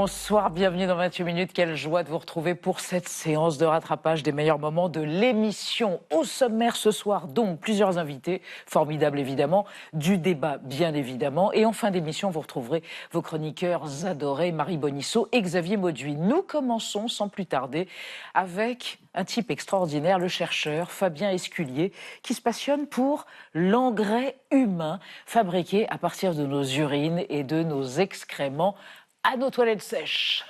Bonsoir, bienvenue dans 28 minutes. Quelle joie de vous retrouver pour cette séance de rattrapage des meilleurs moments de l'émission. Au sommaire ce soir, donc plusieurs invités, formidables évidemment, du débat bien évidemment. Et en fin d'émission, vous retrouverez vos chroniqueurs adorés, Marie Bonisseau et Xavier Mauduit. Nous commençons sans plus tarder avec un type extraordinaire, le chercheur Fabien Esculier, qui se passionne pour l'engrais humain fabriqué à partir de nos urines et de nos excréments à nos toilettes sèches.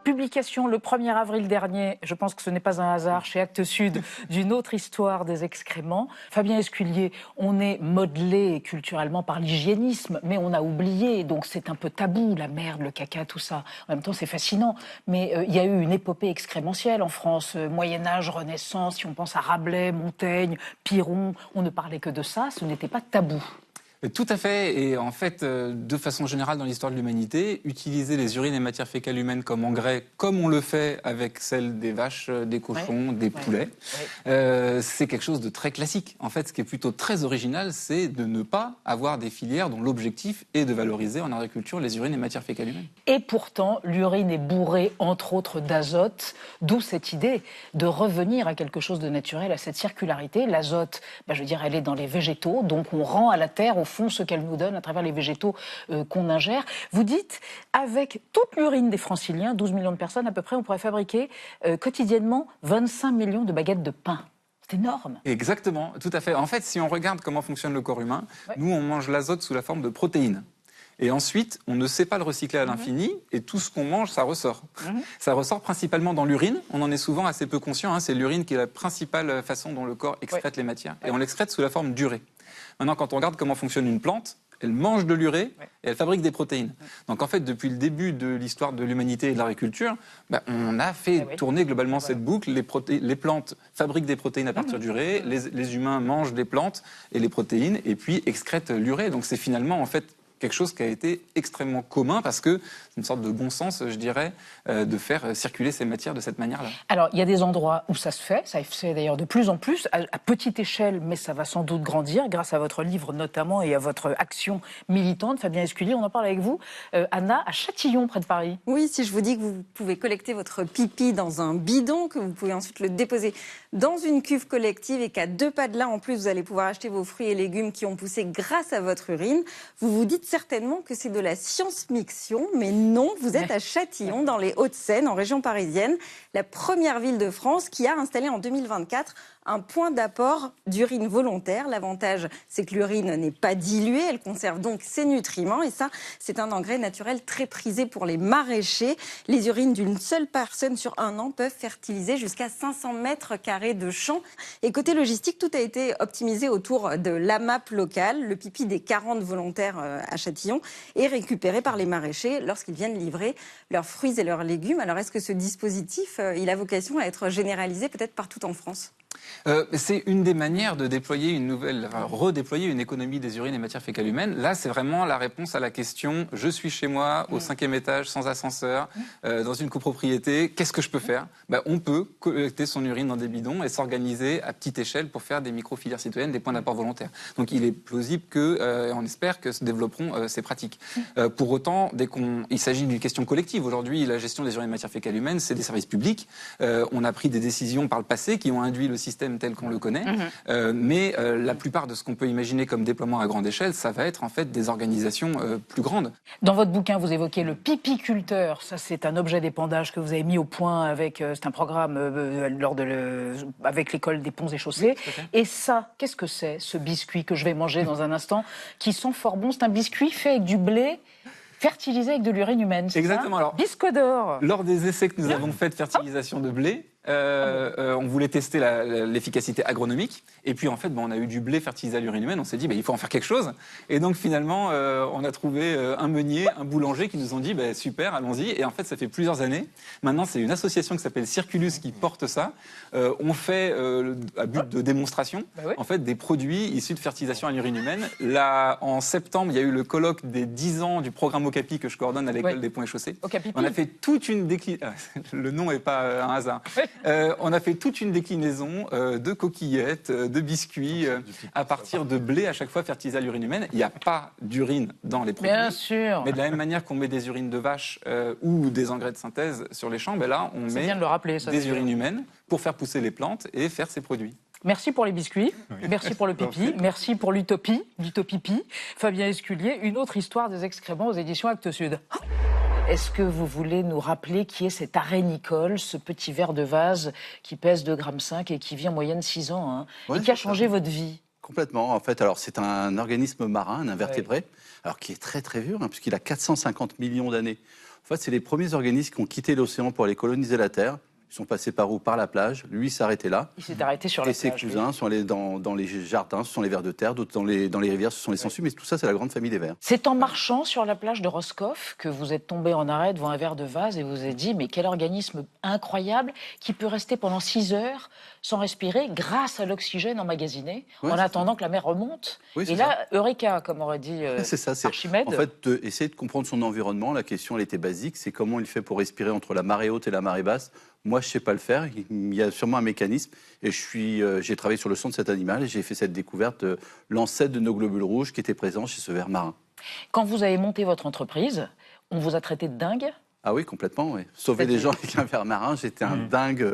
Publication le 1er avril dernier, je pense que ce n'est pas un hasard, chez Actes Sud, d'une autre histoire des excréments. Fabien Esculier, on est modelé culturellement par l'hygiénisme, mais on a oublié, donc c'est un peu tabou, la merde, le caca, tout ça. En même temps, c'est fascinant, mais il y a eu une épopée excrémentielle en France, Moyen-Âge, Renaissance, si on pense à Rabelais, Montaigne, Piron, on ne parlait que de ça, ce n'était pas tabou. Tout à fait, et en fait, de façon générale dans l'histoire de l'humanité, utiliser les urines et matières fécales humaines comme engrais, comme on le fait avec celles des vaches, des cochons, des poulets, c'est quelque chose de très classique. En fait, ce qui est plutôt très original, c'est de ne pas avoir des filières dont l'objectif est de valoriser en agriculture les urines et matières fécales humaines. Et pourtant, l'urine est bourrée, entre autres, d'azote, d'où cette idée de revenir à quelque chose de naturel, à cette circularité. L'azote, je veux dire, elle est dans les végétaux, donc on rend à la terre, au fond, ce qu'elle nous donne à travers les végétaux qu'on ingère. Vous dites, avec toute l'urine des franciliens, 12 millions de personnes à peu près, on pourrait fabriquer quotidiennement 25 millions de baguettes de pain. C'est énorme. Exactement, tout à fait. En fait, si on regarde comment fonctionne le corps humain, nous, on mange l'azote sous la forme de protéines. Et ensuite, on ne sait pas le recycler à l'infini, et tout ce qu'on mange, ça ressort. Ça ressort principalement dans l'urine, on en est souvent assez peu conscient, c'est l'urine qui est la principale façon dont le corps excrète les matières, et on l'excrète sous la forme d'urée. Maintenant, quand on regarde comment fonctionne une plante, elle mange de l'urée et elle fabrique des protéines. Donc en fait, depuis le début de l'histoire de l'humanité et de l'agriculture, on a fait tourner globalement cette boucle. Les plantes fabriquent des protéines à partir d'urée, les humains mangent des plantes et les protéines, et puis excrètent l'urée. Donc c'est finalement en fait quelque chose qui a été extrêmement commun parce que c'est une sorte de bon sens, je dirais, de faire circuler ces matières de cette manière-là. Alors, il y a des endroits où ça se fait d'ailleurs de plus en plus, à petite échelle, mais ça va sans doute grandir grâce à votre livre notamment et à votre action militante. Fabien Esculier, on en parle avec vous. Anna, à Châtillon, près de Paris. Oui, si je vous dis que vous pouvez collecter votre pipi dans un bidon, que vous pouvez ensuite le déposer dans une cuve collective et qu'à 2 pas de là, en plus, vous allez pouvoir acheter vos fruits et légumes qui ont poussé grâce à votre urine, vous vous dites certainement que c'est de la science-fiction, mais non, vous êtes à Châtillon, dans les Hauts-de-Seine, en région parisienne, la première ville de France qui a installé en 2024 un point d'apport d'urine volontaire. L'avantage, c'est que l'urine n'est pas diluée, elle conserve donc ses nutriments, et ça, c'est un engrais naturel très prisé pour les maraîchers. Les urines d'une seule personne sur 1 an peuvent fertiliser jusqu'à 500 mètres carrés de champs. Et côté logistique, tout a été optimisé autour de l'AMAP local. Le pipi des 40 volontaires à Châtillon est récupéré par les maraîchers lorsqu'ils viennent livrer leurs fruits et leurs légumes. Alors, est-ce que ce dispositif, il a vocation à être généralisé peut-être partout en France ? C'est une des manières de déployer redéployer une économie des urines et matières fécales humaines. Là, c'est vraiment la réponse à la question « je suis chez moi, au 5e étage, sans ascenseur, dans une copropriété, qu'est-ce que je peux faire ?» On peut collecter son urine dans des bidons et s'organiser à petite échelle pour faire des micro-filières citoyennes, des points d'apport volontaires. Donc il est plausible et on espère que se développeront ces pratiques. Pour autant, il s'agit d'une question collective. Aujourd'hui, la gestion des urines et matières fécales humaines, c'est des services publics. On a pris des décisions par le passé qui ont induit le système tel qu'on le connaît, mais la plupart de ce qu'on peut imaginer comme déploiement à grande échelle, ça va être en fait des organisations plus grandes. Dans votre bouquin, vous évoquez le pipiculteur. Ça, c'est un objet d'épandage que vous avez mis au point avec, c'est un programme avec l'école des ponts et chaussées. Oui, et ça, qu'est-ce que c'est, ce biscuit que je vais manger dans un instant, qui sent fort bon? C'est un biscuit fait avec du blé fertilisé avec de l'urine humaine, c'est exactement. Ça Alors, Biscodor. Lors des essais que nous avons faits de fertilisation de blé, on voulait tester l'efficacité agronomique. Et puis, en fait, on a eu du blé fertilisé à l'urine humaine. On s'est dit, il faut en faire quelque chose. Et donc, finalement, on a trouvé un meunier, un boulanger qui nous ont dit, super, allons-y. Et en fait, ça fait plusieurs années. Maintenant, c'est une association qui s'appelle Circulus qui porte ça. On fait, à but de démonstration, en fait, des produits issus de fertilisation à l'urine humaine. Là, en septembre, il y a eu le colloque des 10 ans du programme Okapi que je coordonne à l'école des ponts et chaussées. Okapi. On a fait toute une le nom n'est pas un hasard. On a fait toute une déclinaison de coquillettes, de biscuits, à partir de blé à chaque fois fertilisé à l'urine humaine. Il n'y a pas d'urine dans les produits. Bien sûr. Mais de la même manière qu'on met des urines de vache ou des engrais de synthèse sur les champs, ben là, on met bien de le rappeler, ça, des d'ailleurs. urines humaines pour faire pousser les plantes et faire ces produits. Merci pour les biscuits, merci pour le pipi, merci pour l'utopie, l'utopipi. Fabien Esculier, une autre histoire des excréments aux éditions Actes Sud. Est-ce que vous voulez nous rappeler qui est cet arénicole, ce petit ver de vase qui pèse 2,5 g et qui vit en moyenne 6 ans, hein, et qui a changé votre vie? Complètement. En fait, alors c'est un organisme marin, un invertébré, alors qui est très très vieux, puisqu'il a 450 millions d'années. En fait, c'est les premiers organismes qui ont quitté l'océan pour aller coloniser la Terre. Ils sont passés par où? Par la plage. Lui, il s'est arrêté là. Il s'est arrêté sur la plage. Et ses cousins sont allés dans les jardins, ce sont les vers de terre, d'autres dans les rivières, ce sont les sangsues, mais tout ça, c'est la grande famille des vers. C'est en marchant sur la plage de Roscoff que vous êtes tombé en arrêt devant un verre de vase et vous vous êtes dit, mais quel organisme incroyable qui peut rester pendant 6 heures sans respirer grâce à l'oxygène emmagasiné en attendant que la mer remonte. Oui, et là, Eureka, comme aurait dit c'est ça, Archimède. En fait, essayer de comprendre son environnement, la question, elle était basique, c'est comment il fait pour respirer entre la marée haute et la marée basse. Moi, je ne sais pas le faire. Il y a sûrement un mécanisme. Et j'ai travaillé sur le sang de cet animal et j'ai fait cette découverte de l'ancêtre de nos globules rouges qui était présent chez ce ver marin. Quand vous avez monté votre entreprise, on vous a traité de dingue? Ah oui, complètement. Oui. Sauver des gens avec un ver marin, j'étais un dingue,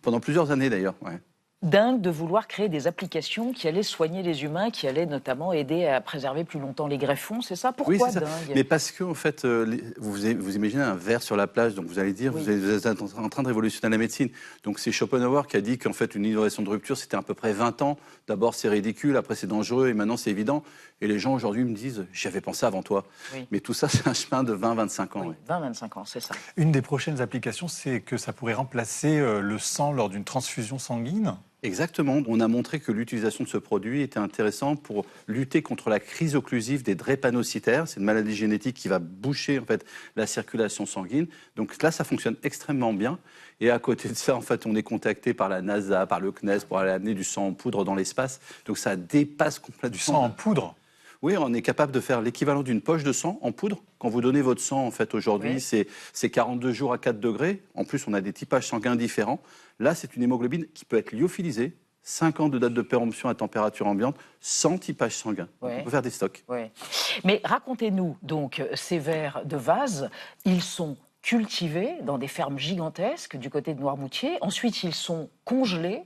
pendant plusieurs années d'ailleurs. Ouais. Dingue de vouloir créer des applications qui allaient soigner les humains, qui allaient notamment aider à préserver plus longtemps les greffons, c'est ça? Pourquoi oui, c'est ça. dingue? Mais parce que, en fait, vous imaginez un ver sur la plage, donc vous allez dire, vous êtes en train de révolutionner la médecine. Donc c'est Schopenhauer qui a dit qu'en fait, une innovation de rupture, c'était à peu près 20 ans. D'abord, c'est ridicule, après, c'est dangereux, et maintenant, c'est évident. Et les gens, aujourd'hui, me disent, j'y avais pensé avant toi. Oui. Mais tout ça, c'est un chemin de 20-25 ans. Oui, 20-25 ans, c'est ça. Une des prochaines applications, c'est que ça pourrait remplacer le sang lors d'une transfusion sanguine. Exactement. On a montré que l'utilisation de ce produit était intéressant pour lutter contre la crise occlusive des drépanocytaires. C'est une maladie génétique qui va boucher en fait la circulation sanguine. Donc là, ça fonctionne extrêmement bien. Et à côté de ça, en fait, on est contacté par la NASA, par le CNES pour aller amener du sang en poudre dans l'espace. Donc ça dépasse complètement. Du sang en poudre? Oui, on est capable de faire l'équivalent d'une poche de sang en poudre. Quand vous donnez votre sang, en fait, aujourd'hui, c'est 42 jours à 4 degrés. En plus, on a des typages sanguins différents. Là, c'est une hémoglobine qui peut être lyophilisée, 5 ans de date de péremption à température ambiante, sans typage sanguin. On peut faire des stocks. Mais racontez-nous, donc, ces vers de vase, ils sont cultivés dans des fermes gigantesques du côté de Noirmoutier. Ensuite, ils sont congelés.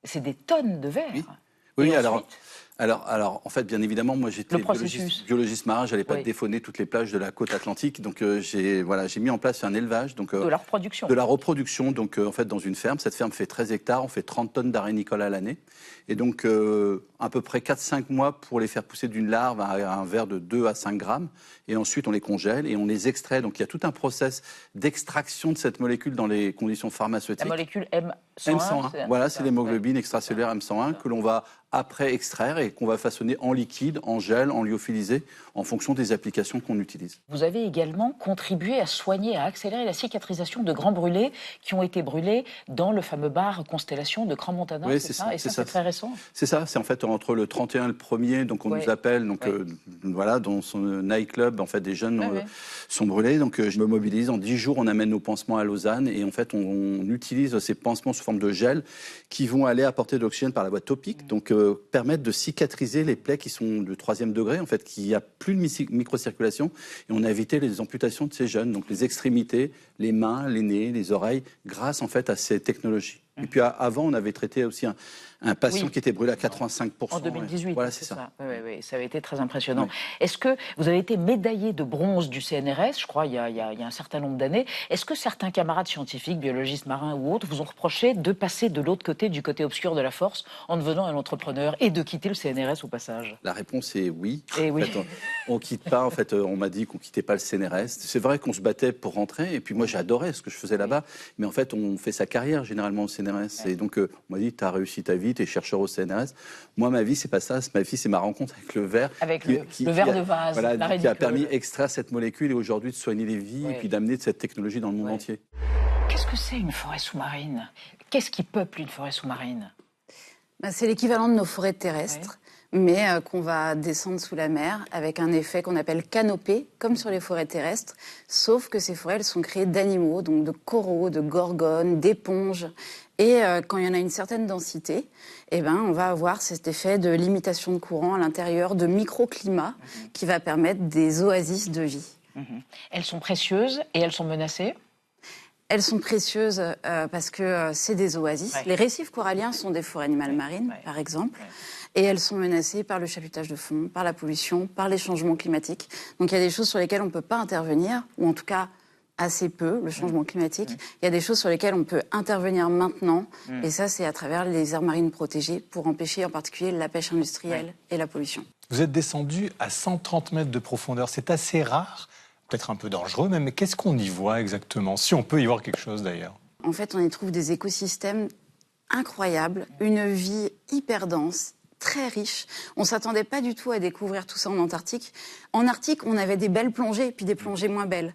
C'est des tonnes de vers. Oui, alors, en fait, bien évidemment, moi, j'étais biologiste marin, j'allais pas défaunner toutes les plages de la côte atlantique, donc j'ai mis en place un élevage. Donc, de la reproduction. De la reproduction, donc en fait, dans une ferme. Cette ferme fait 13 hectares, on fait 30 tonnes d'arénicole à l'année. Et donc, à peu près 4-5 mois pour les faire pousser d'une larve à un ver de 2 à 5 grammes. Et ensuite, on les congèle et on les extrait. Donc, il y a tout un process d'extraction de cette molécule dans les conditions pharmaceutiques. La molécule M101. Voilà, c'est l'hémoglobine extracellulaire M101 que l'on va après extraire et qu'on va façonner en liquide, en gel, en lyophilisé, en fonction des applications qu'on utilise. Vous avez également contribué à soigner, à accélérer la cicatrisation de grands brûlés qui ont été brûlés dans le fameux bar Constellation de Crans-Montana, c'est ça? Et ça, c'est très récent? C'est ça, c'est en fait entre le 31 et le 1er, donc on nous appelle, donc dans son nightclub, en fait, des jeunes sont brûlés, donc je me mobilise, en 10 jours, on amène nos pansements à Lausanne et en fait, on utilise ces pansements sous forme de gel qui vont aller apporter de l'oxygène par la voie topique, donc permettre de cicatriser les plaies qui sont de 3e degré, en fait, qui n'y a plus de microcirculation, et on a évité les amputations de ces jeunes, donc les extrémités, les mains, les nez, les oreilles, grâce en fait à ces technologies. Et puis avant, on avait traité aussi un patient qui était brûlé à 85%. En 2018. Voilà, c'est ça. Oui, ça avait été très impressionnant. Oui. Est-ce que vous avez été médaillé de bronze du CNRS, je crois, il y a un certain nombre d'années. Est-ce que certains camarades scientifiques, biologistes marins ou autres, vous ont reproché de passer de l'autre côté, du côté obscur de la force, en devenant un entrepreneur et de quitter le CNRS au passage? La réponse est oui. Et en fait, on quitte pas. En fait, on m'a dit qu'on quittait pas le CNRS. C'est vrai qu'on se battait pour rentrer. Et puis moi, j'adorais ce que je faisais là-bas. Mais en fait, on fait sa carrière généralement au CNRS. Et donc, on m'a dit, tu as réussi ta vie, tu es chercheur au CNRS. Moi, ma vie, c'est pas ça. Ma vie, c'est ma rencontre avec le ver. Avec le ver de vase. Voilà, qui a permis d'extraire cette molécule et aujourd'hui de soigner les vies et puis d'amener cette technologie dans le monde entier. Qu'est-ce que c'est une forêt sous-marine? Qu'est-ce qui peuple une forêt sous-marine? C'est l'équivalent de nos forêts terrestres. mais qu'on va descendre sous la mer avec un effet qu'on appelle canopée, comme sur les forêts terrestres, sauf que ces forêts, elles sont créées d'animaux, donc de coraux, de gorgones, d'éponges. Et quand il y en a une certaine densité, on va avoir cet effet de limitation de courant à l'intérieur, de microclimat, qui va permettre des oasis de vie. Elles sont précieuses et elles sont menacées ? Elles sont précieuses parce que c'est des oasis. Ouais. Les récifs coralliens sont des forêts animales marines, par exemple. Et elles sont menacées par le chalutage de fond, par la pollution, par les changements climatiques. Donc il y a des choses sur lesquelles on ne peut pas intervenir, ou en tout cas assez peu, le changement climatique. Il y a des choses sur lesquelles on peut intervenir maintenant, et ça c'est à travers les aires marines protégées pour empêcher en particulier la pêche industrielle et la pollution. Vous êtes descendu à 130 mètres de profondeur, c'est assez rare, peut-être un peu dangereux même, mais qu'est-ce qu'on y voit exactement, si on peut y voir quelque chose d'ailleurs? En fait, on y trouve des écosystèmes incroyables, une vie hyper dense, très riche. On ne s'attendait pas du tout à découvrir tout ça en Antarctique. En Arctique, on avait des belles plongées, puis des plongées moins belles.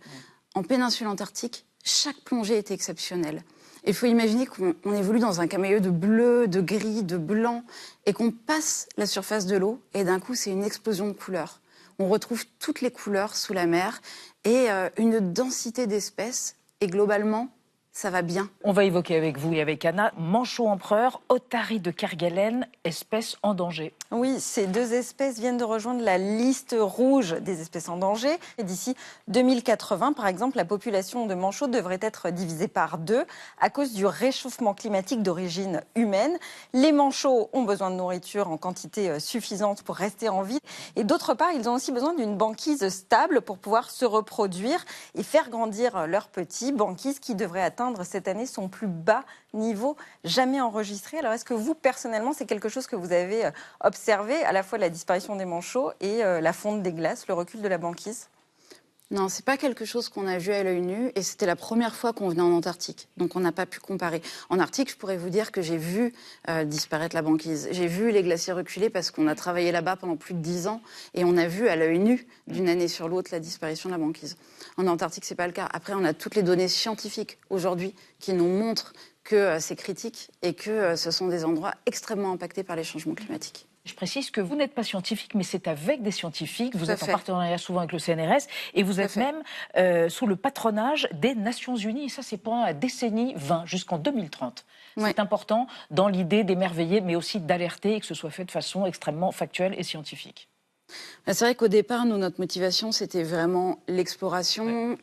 En péninsule antarctique, chaque plongée était exceptionnelle. Il faut imaginer qu'on évolue dans un caméleux de bleu, de gris, de blanc, et qu'on passe la surface de l'eau, et d'un coup, c'est une explosion de couleurs. On retrouve toutes les couleurs sous la mer, et une densité d'espèces, et globalement, ça va bien. On va évoquer avec vous et avec Anna, manchot empereur, otarie de Kerguelen, espèce en danger. Oui, ces deux espèces viennent de rejoindre la liste rouge des espèces en danger. Et d'ici 2080, par exemple, la population de manchots devrait être divisée par 2 à cause du réchauffement climatique d'origine humaine. Les manchots ont besoin de nourriture en quantité suffisante pour rester en vie. Et d'autre part, ils ont aussi besoin d'une banquise stable pour pouvoir se reproduire et faire grandir leurs petits. Banquise qui devrait atteindre cette année son plus bas niveau jamais enregistré. Alors est-ce que vous, personnellement, c'est quelque chose que vous avez observé, à la fois la disparition des manchots et la fonte des glaces, le recul de la banquise? Non, c'est pas quelque chose qu'on a vu à l'œil nu, et c'était la première fois qu'on venait en Antarctique, donc on n'a pas pu comparer. En Arctique, je pourrais vous dire que j'ai vu disparaître la banquise. J'ai vu les glaciers reculer parce qu'on a travaillé là-bas pendant plus de 10 ans, et on a vu à l'œil nu, d'une année sur l'autre, la disparition de la banquise. En Antarctique, c'est pas le cas. Après, on a toutes les données scientifiques aujourd'hui qui nous montrent que c'est critique et que ce sont des endroits extrêmement impactés par les changements climatiques. Je précise que vous n'êtes pas scientifique, mais c'est avec des scientifiques. Vous êtes en fait. partenariat souvent avec le CNRS et vous êtes même sous le patronage des Nations Unies. Et ça, c'est pendant la décennie 20, jusqu'en 2030. Ouais. C'est important dans l'idée d'émerveiller, mais aussi d'alerter et que ce soit fait de façon extrêmement factuelle et scientifique. C'est vrai qu'au départ, nous, notre motivation, c'était vraiment l'exploration,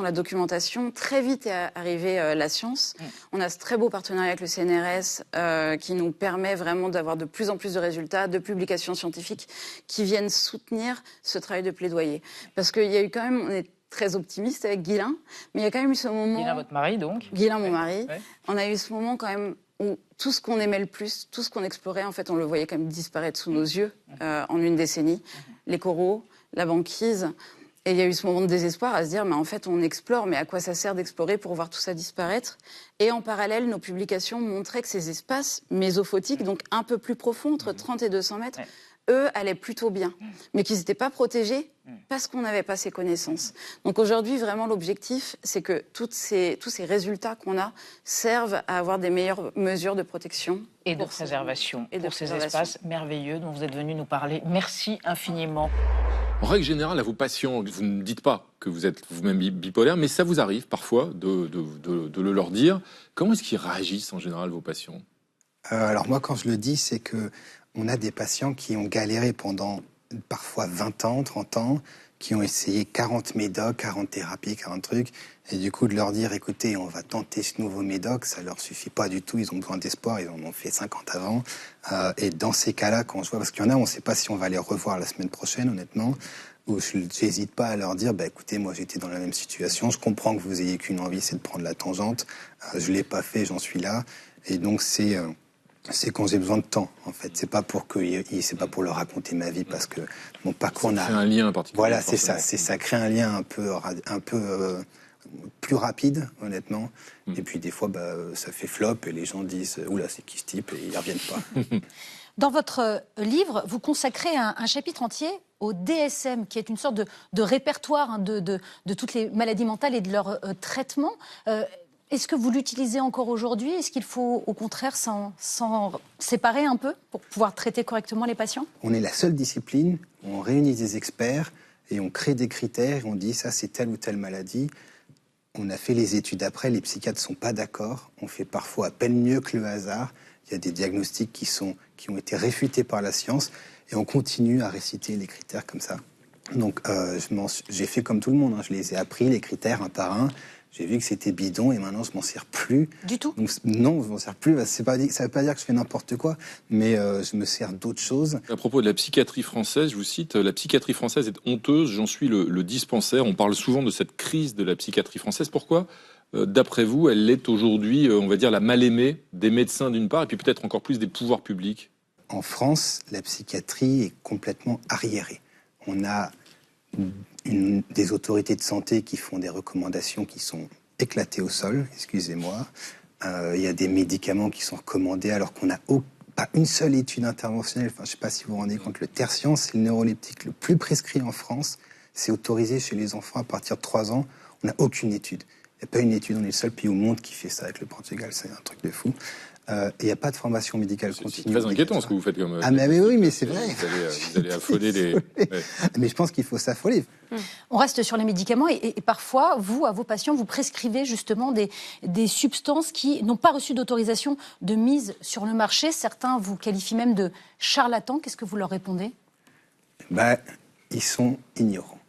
la documentation. Très vite est arrivée la science. On a ce très beau partenariat avec le CNRS qui nous permet vraiment d'avoir de plus en plus de résultats, de publications scientifiques qui viennent soutenir ce travail de plaidoyer. Parce qu'il y a eu quand même, on est très optimiste avec Guylain, mais il y a quand même eu ce moment... Guylain, votre mari, donc. Guylain, mon mari. Ouais. On a eu ce moment quand même où tout ce qu'on aimait le plus, tout ce qu'on explorait, en fait, on le voyait quand même disparaître sous nos yeux en une décennie. Les coraux, la banquise. Et il y a eu ce moment de désespoir à se dire, mais en fait, on explore, mais à quoi ça sert d'explorer pour voir tout ça disparaître? Et en parallèle, nos publications montraient que ces espaces mésophotiques, donc un peu plus profonds, entre 30 et 200 mètres, eux, allaient plutôt bien, mais qu'ils n'étaient pas protégés parce qu'on n'avait pas ces connaissances. Donc aujourd'hui, vraiment, l'objectif, c'est que tous ces résultats qu'on a servent à avoir des meilleures mesures de protection. Et de préservation pour ces espaces merveilleux dont vous êtes venu nous parler. Merci infiniment. En règle générale, à vos patients, vous ne dites pas que vous êtes vous-même bipolaire, mais ça vous arrive parfois de le leur dire. Comment est-ce qu'ils réagissent en général, vos patients? Alors moi, quand je le dis, c'est que on a des patients qui ont galéré pendant parfois 20 ans, 30 ans, qui ont essayé 40 médocs, 40 thérapies, 40 trucs, et du coup de leur dire, écoutez, on va tenter ce nouveau médoc, ça leur suffit pas du tout, ils ont besoin d'espoir, ils en ont fait 50 avant, et dans ces cas-là, quand je vois, parce qu'il y en a, on ne sait pas si on va les revoir la semaine prochaine, honnêtement, où je n'hésite pas à leur dire, bah, écoutez, moi j'étais dans la même situation, je comprends que vous ayez qu'une envie, c'est de prendre la tangente, je l'ai pas fait, j'en suis là, et donc c'est quand j'ai besoin de temps, en fait. C'est pas pour leur raconter ma vie, parce que mon parcours Ça crée un lien particulier. Voilà, c'est ça. Ça crée un lien un peu plus rapide, honnêtement. Et puis des fois, ça fait flop et les gens disent « Oula, c'est qui ce type ?» et ils ne reviennent pas. Dans votre livre, vous consacrez un chapitre entier au DSM, qui est une sorte de répertoire de toutes les maladies mentales et de leur traitement. Est-ce que vous l'utilisez encore aujourd'hui? Est-ce qu'il faut au contraire s'en séparer un peu pour pouvoir traiter correctement les patients? On est la seule discipline où on réunit des experts et on crée des critères et on dit ça c'est telle ou telle maladie. On a fait les études après, les psychiatres ne sont pas d'accord. On fait parfois à peine mieux que le hasard. Il y a des diagnostics qui ont été réfutés par la science et on continue à réciter les critères comme ça. Donc j'ai fait comme tout le monde, hein. Je les ai appris, les critères, un par un. J'ai vu que c'était bidon et maintenant je m'en sers plus. Du tout? Donc, non, je m'en sers plus. Ça ne veut pas dire que je fais n'importe quoi, mais je me sers d'autres choses. À propos de la psychiatrie française, je vous cite, la psychiatrie française est honteuse, j'en suis le dispensaire. On parle souvent de cette crise de la psychiatrie française. Pourquoi, d'après vous, elle est aujourd'hui, on va dire, la mal-aimée des médecins d'une part, et puis peut-être encore plus des pouvoirs publics? En France, la psychiatrie est complètement arriérée. On a des autorités de santé qui font des recommandations qui sont éclatées au sol, excusez-moi. Il y a des médicaments qui sont recommandés alors qu'on n'a pas une seule étude interventionnelle. Enfin, je ne sais pas si vous vous rendez compte, le tertian, c'est le neuroleptique le plus prescrit en France. C'est autorisé chez les enfants à partir de 3 ans. On n'a aucune étude. Il n'y a pas une étude, on est le seul pays au monde qui fait ça avec le Portugal, c'est un truc de fou. Il n'y a pas de formation médicale continue. C'est très inquiétant ce que vous faites comme... Ah mais oui, mais c'est vrai. Vous allez affoler les... Ouais. Mais je pense qu'il faut s'affoler. On reste sur les médicaments et parfois, vous, à vos patients, vous prescrivez justement des substances qui n'ont pas reçu d'autorisation de mise sur le marché. Certains vous qualifient même de charlatans. Qu'est-ce que vous leur répondez? Ils sont ignorants.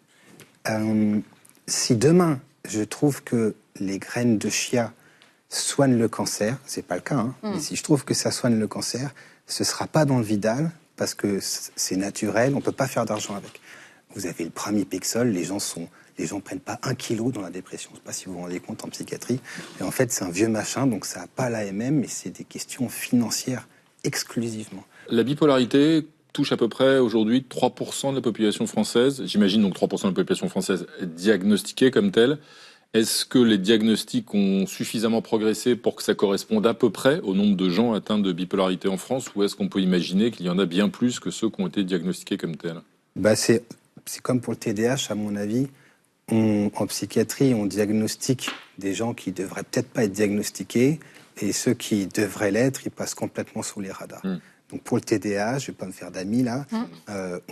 Si demain, je trouve que les graines de chia soignent le cancer, c'est pas le cas, hein, mais si je trouve que ça soigne le cancer, ce sera pas dans le Vidal, parce que c'est naturel, on peut pas faire d'argent avec. Vous avez le pramipexole, les gens prennent pas 1 kilo dans la dépression, je sais pas si vous vous rendez compte en psychiatrie, et en fait c'est un vieux machin, donc ça a pas l'AMM, mais c'est des questions financières exclusivement. La bipolarité touche à peu près aujourd'hui 3% de la population française, j'imagine donc 3% de la population française diagnostiquée comme telle. Est-ce que les diagnostics ont suffisamment progressé pour que ça corresponde à peu près au nombre de gens atteints de bipolarité en France, ou est-ce qu'on peut imaginer qu'il y en a bien plus que ceux qui ont été diagnostiqués comme tels? C'est comme pour le TDAH, à mon avis. En psychiatrie, on diagnostique des gens qui devraient peut-être pas être diagnostiqués, et ceux qui devraient l'être, ils passent complètement sous les radars. Donc pour le TDAH, je vais pas me faire d'amis là,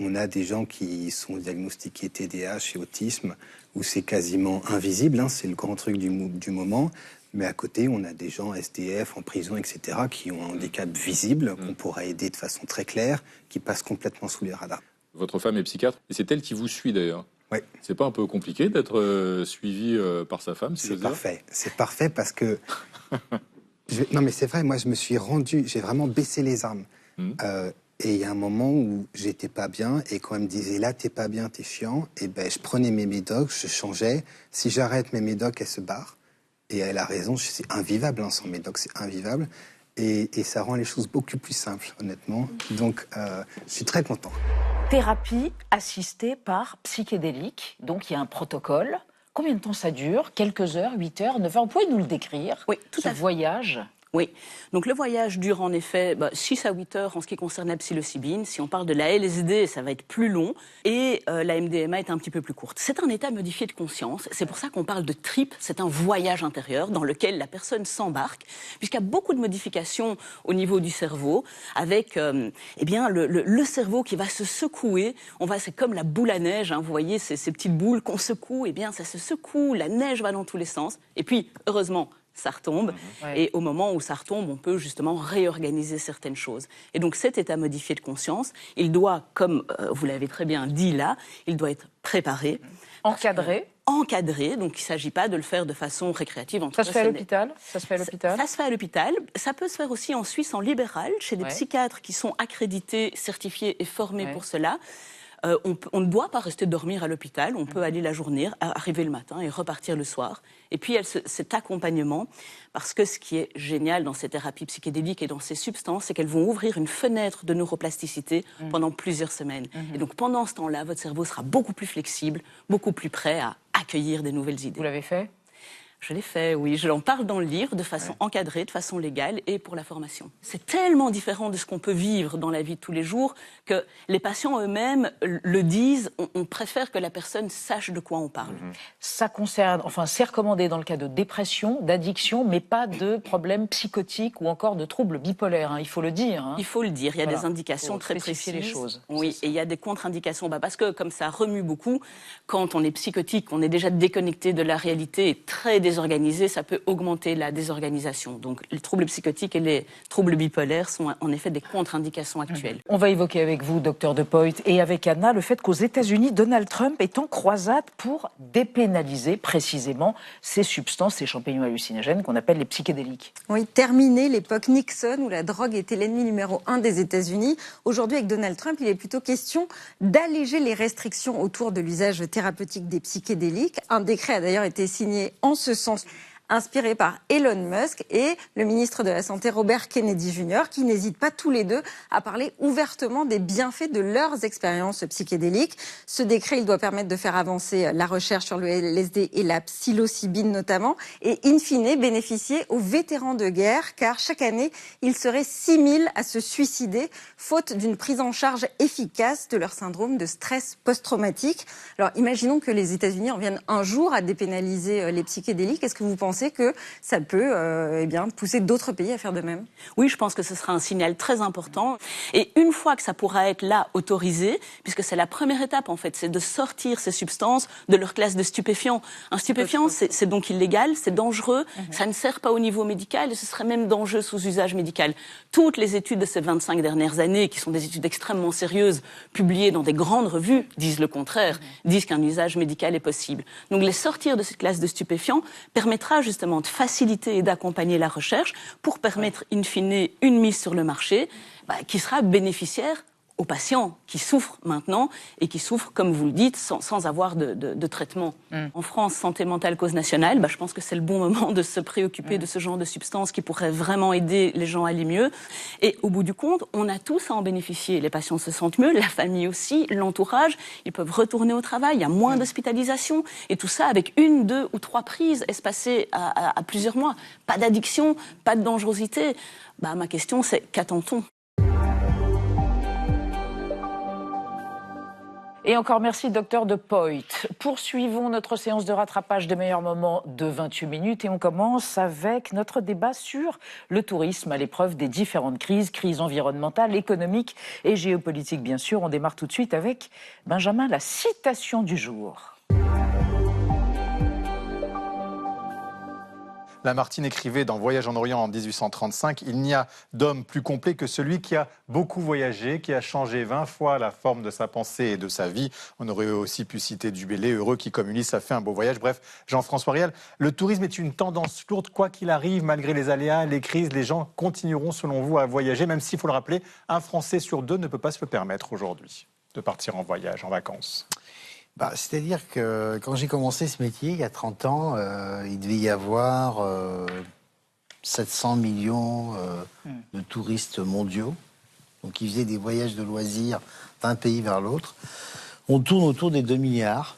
on a des gens qui sont diagnostiqués TDAH et autisme, où c'est quasiment invisible, hein, c'est le grand truc du moment. Mais à côté, on a des gens SDF, en prison, etc., qui ont un handicap visible, qu'on pourrait aider de façon très claire, qui passent complètement sous les radars. Votre femme est psychiatre, et c'est elle qui vous suit d'ailleurs. Oui. C'est pas un peu compliqué d'être suivi par sa femme, si c'est parfait. C'est parfait parce que... Non mais c'est vrai, moi je me suis rendu, j'ai vraiment baissé les armes. Et il y a un moment où j'étais pas bien, et quand elle me disait là t'es pas bien, t'es chiant, et je prenais mes médocs, je changeais. Si j'arrête mes médocs, elle se barre. Et elle a raison, c'est invivable, hein, sans médocs, c'est invivable. Et ça rend les choses beaucoup plus simples, honnêtement. Donc je suis très content. Thérapie assistée par psychédélique, donc il y a un protocole. Combien de temps ça dure? Quelques heures, 8 heures, 9 heures? Vous pouvez nous le décrire? Oui, tout à fait. Ce voyage? Oui, donc le voyage dure en effet 6 à 8 heures en ce qui concerne la psilocybine. Si on parle de la LSD, ça va être plus long, et la MDMA est un petit peu plus courte. C'est un état modifié de conscience, c'est pour ça qu'on parle de trip, c'est un voyage intérieur dans lequel la personne s'embarque, puisqu'il y a beaucoup de modifications au niveau du cerveau, avec le cerveau qui va se secouer. C'est comme la boule à neige, hein, vous voyez ces petites boules qu'on secoue, ça se secoue, la neige va dans tous les sens, et puis heureusement, ça retombe, et au moment où ça retombe, on peut justement réorganiser certaines choses. Et donc cet état modifié de conscience, il doit, comme vous l'avez très bien dit là, il doit être préparé. Encadré. Encadré, donc il ne s'agit pas de le faire de façon récréative. Ça se fait à l'hôpital? Ça se fait à l'hôpital? Ça se fait à l'hôpital. Ça peut se faire aussi en Suisse en libéral, chez des psychiatres qui sont accrédités, certifiés et formés pour cela. On ne doit pas rester dormir à l'hôpital, on peut aller la journée, arriver le matin et repartir le soir. Et puis il y a cet accompagnement, parce que ce qui est génial dans ces thérapies psychédéliques et dans ces substances, c'est qu'elles vont ouvrir une fenêtre de neuroplasticité pendant plusieurs semaines. Et donc pendant ce temps-là, votre cerveau sera beaucoup plus flexible, beaucoup plus prêt à accueillir des nouvelles idées. Vous l'avez fait? Je l'ai fait, oui. Je l'en parle dans le livre de façon encadrée, de façon légale et pour la formation. C'est tellement différent de ce qu'on peut vivre dans la vie de tous les jours que les patients eux-mêmes le disent. On préfère que la personne sache de quoi on parle. Ça concerne, enfin, c'est recommandé dans le cas de dépression, d'addiction, mais pas de problèmes psychotiques ou encore de troubles bipolaires. Hein, il faut le dire. Hein. Il faut le dire. Il y a Voilà. des indications Faut très spécifier précises. les choses. Oui, et il y a des contre-indications. Parce que comme ça remue beaucoup, quand on est psychotique, on est déjà déconnecté de la réalité et très désorganisé, ça peut augmenter la désorganisation. Donc les troubles psychotiques et les troubles bipolaires sont en effet des contre-indications actuelles. On va évoquer avec vous, docteur De Poit, et avec Anna, le fait qu'aux États-Unis, Donald Trump est en croisade pour dépénaliser précisément ces substances, ces champignons hallucinogènes qu'on appelle les psychédéliques. Oui, terminer l'époque Nixon où la drogue était l'ennemi numéro 1 des États-Unis. Aujourd'hui, avec Donald Trump, il est plutôt question d'alléger les restrictions autour de l'usage thérapeutique des psychédéliques. Un décret a d'ailleurs été signé en ce sens, inspiré par Elon Musk et le ministre de la Santé Robert Kennedy Jr., qui n'hésitent pas tous les deux à parler ouvertement des bienfaits de leurs expériences psychédéliques. Ce décret, il doit permettre de faire avancer la recherche sur le LSD et la psilocybine notamment, et in fine bénéficier aux vétérans de guerre, car chaque année, il serait 6 000 à se suicider, faute d'une prise en charge efficace de leur syndrome de stress post-traumatique. Alors imaginons que les États-Unis en viennent un jour à dépénaliser les psychédéliques. Est-ce que vous pensez que ça peut pousser d'autres pays à faire de même? Oui, je pense que ce sera un signal très important. Et une fois que ça pourra être là autorisé, puisque c'est la première étape en fait, c'est de sortir ces substances de leur classe de stupéfiants. Un stupéfiant, c'est donc illégal, c'est dangereux, ça ne sert pas au niveau médical et ce serait même dangereux sous usage médical. Toutes les études de ces 25 dernières années, qui sont des études extrêmement sérieuses, publiées dans des grandes revues, disent le contraire, disent qu'un usage médical est possible. Donc les sortir de cette classe de stupéfiants permettra justement de faciliter et d'accompagner la recherche pour permettre in fine une mise sur le marché qui sera bénéficiaire aux patients qui souffrent maintenant et qui souffrent, comme vous le dites, sans avoir de traitement. En France, santé mentale cause nationale, je pense que c'est le bon moment de se préoccuper de ce genre de substances qui pourraient vraiment aider les gens à aller mieux. Et au bout du compte, on a tous à en bénéficier. Les patients se sentent mieux, la famille aussi, l'entourage, ils peuvent retourner au travail, il y a moins d'hospitalisation. Et tout ça avec 1, 2 ou 3 prises espacées à plusieurs mois. Pas d'addiction, pas de dangerosité. Ma question, c'est qu'attend-on ? Et encore merci, docteur De Poit. Poursuivons notre séance de rattrapage des meilleurs moments de 28 minutes et on commence avec notre débat sur le tourisme à l'épreuve des différentes crises, crise environnementale, économique et géopolitique bien sûr. On démarre tout de suite avec Benjamin, la citation du jour. Lamartine écrivait dans Voyage en Orient en 1835 « Il n'y a d'homme plus complet que celui qui a beaucoup voyagé, qui a changé 20 fois la forme de sa pensée et de sa vie. » On aurait aussi pu citer Du Bellay, heureux qui, comme Ulysse, a fait un beau voyage. Bref, Jean-François Riel, le tourisme est une tendance lourde. Quoi qu'il arrive, malgré les aléas, les crises, les gens continueront, selon vous, à voyager, même s'il faut le rappeler, un Français sur 2 ne peut pas se le permettre aujourd'hui de partir en voyage, en vacances. C'est-à-dire que quand j'ai commencé ce métier, il y a 30 ans, il devait y avoir 700 millions de touristes mondiaux. Donc ils faisaient des voyages de loisirs d'un pays vers l'autre. On tourne autour des 2 milliards.